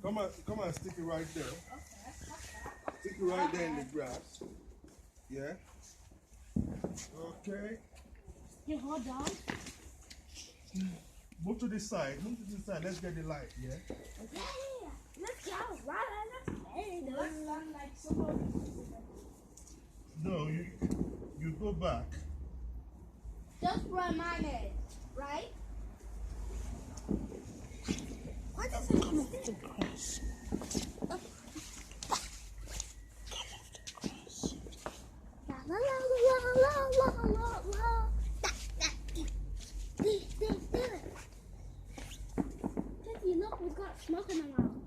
Come on, stick it right there. Stick it right there in the grass. Yeah. Okay. You hold on. Move to this side. Move to this side. Let's get the light. Yeah. Okay. Let's go. Let's like someone. No, you go back. Just where mine is, right? What is it? Come off the grass. Come off the grass. La la la la la la la la. Daddy, look, we've got smoke in our mouth.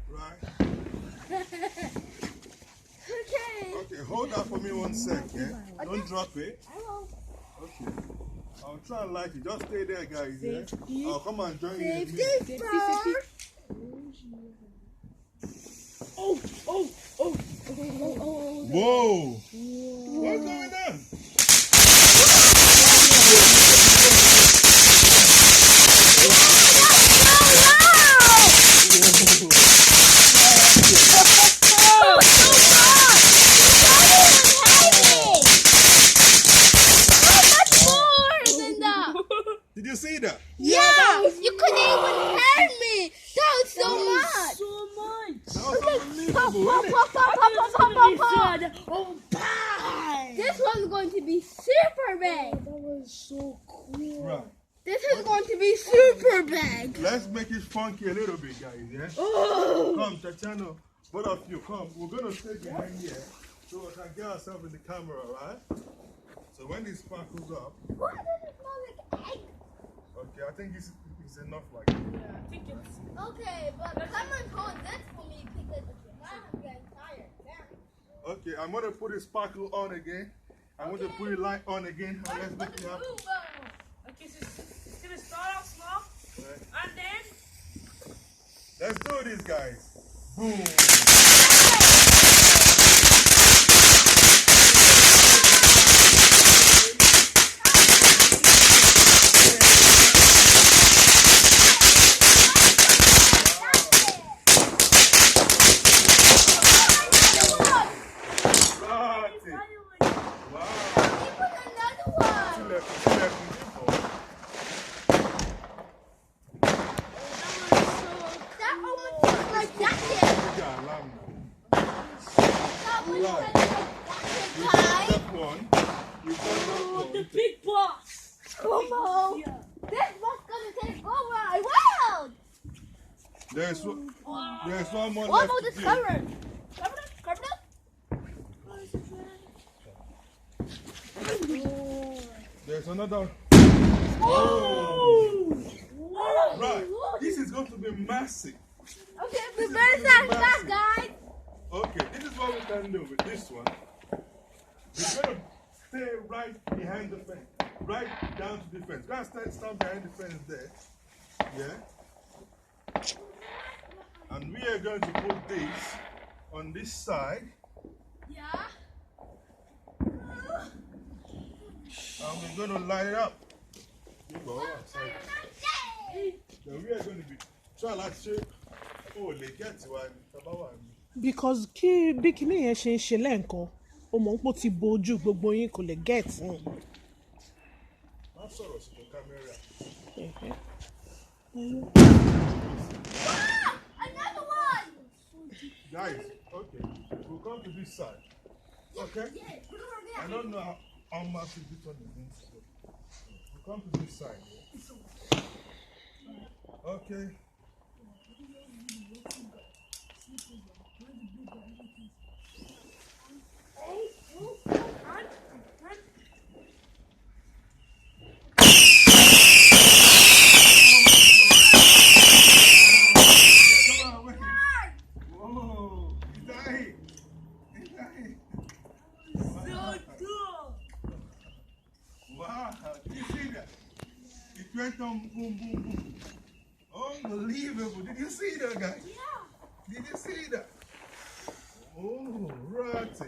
Right. Okay, hold that for me 1 sec, yeah? Don't drop it. I will. Okay. I'll try and light it. Just stay there, guys, yeah? I'll come and join you in a Safety minute. first. Oh. Whoa! What's going on? Did you see that? Yeah, you couldn't even hear me. That was so much. That was unbelievable, wasn't it? This one's going to be super big. That was so cool. Right. This is going to be super big. Let's make it funky a little bit, guys, yeah? Oh. Come, Tatiana, both of you, come. We're going to stay behind here so we can get ourselves in the camera, right? So when it sparkles up, Why does it smell like egg? okay, I think it's enough like that. Yeah, I think it's. Okay, but someone hold this for me because I'm getting tired. Damn. Okay, I'm going to put the sparkle on again. I'm going to put the light on again. And let's make it happen. Okay, so it's gonna start off small, Right. and then. Let's do this, guys. Boom. The big boss! Come on! Yeah. This one's gonna take over our world! There's one more What left about to this do. cover? Cover up? There's another. Oh! Right. This is going to be massive. Okay, we better start fast, guys! Okay, this is what we can do with this one. We're going to stay right behind the fence. Right down to the fence. Guys, stand behind the fence there. Yeah? And we are going to put this on this side. Yeah? And we're going to light it up. You go outside. Then we are going to be trying to show. Oh, they get to one. Because kí bí kíní yẹn ṣe ń ṣe lẹ́ǹkan ó mọ̀ pé ó ti bojú gbogbo yín kò lè get in. Má sọ̀rọ̀ sí the camera. Another one! Guys, okay, we'll come to this side. Okay? I don't know how much this one is going to go. We'll come to this side. Yeah? Okay. Whoa, he's dying. He's dying. Wow, did you see that? It went on boom, boom, boom. Unbelievable. Did you see that, guys? Yeah. Did you see that? Oh, ratty.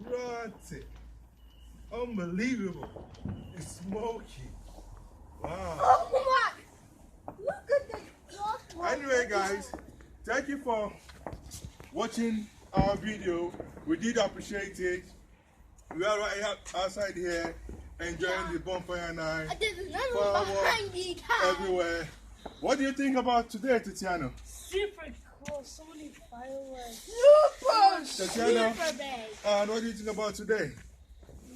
Ratty. Unbelievable. It's smoky. Wow. Oh my! Anyway, guys, thank you for watching our video. We did appreciate it. We are right outside here enjoying the bonfire night. There's another one behind the car. Everywhere. What do you think about today, Tatiana? Super cool. So many fireworks. Tatiana, Super big. and what do you think about today?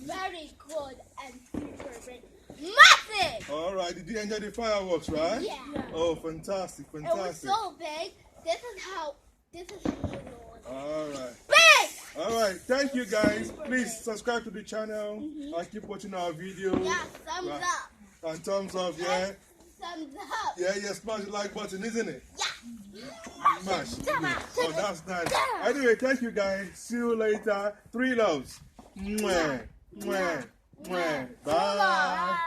Very good and super big. Massive! All right, did you enjoy the fireworks, right? Yeah. Oh, fantastic, It was fantastic. so big. This is how it was. All right. Big! All right, thank you guys. Please subscribe to the channel and keep watching our videos. Yeah, thumbs Right. up. And thumbs up, yeah. Thumbs up. Yeah, smash the like button, isn't it? Yeah. Smash. Oh, that's nice. Anyway, thank you guys. See you later. 3 loves. Mwah. Mwah. Mwah. Bye. Bye.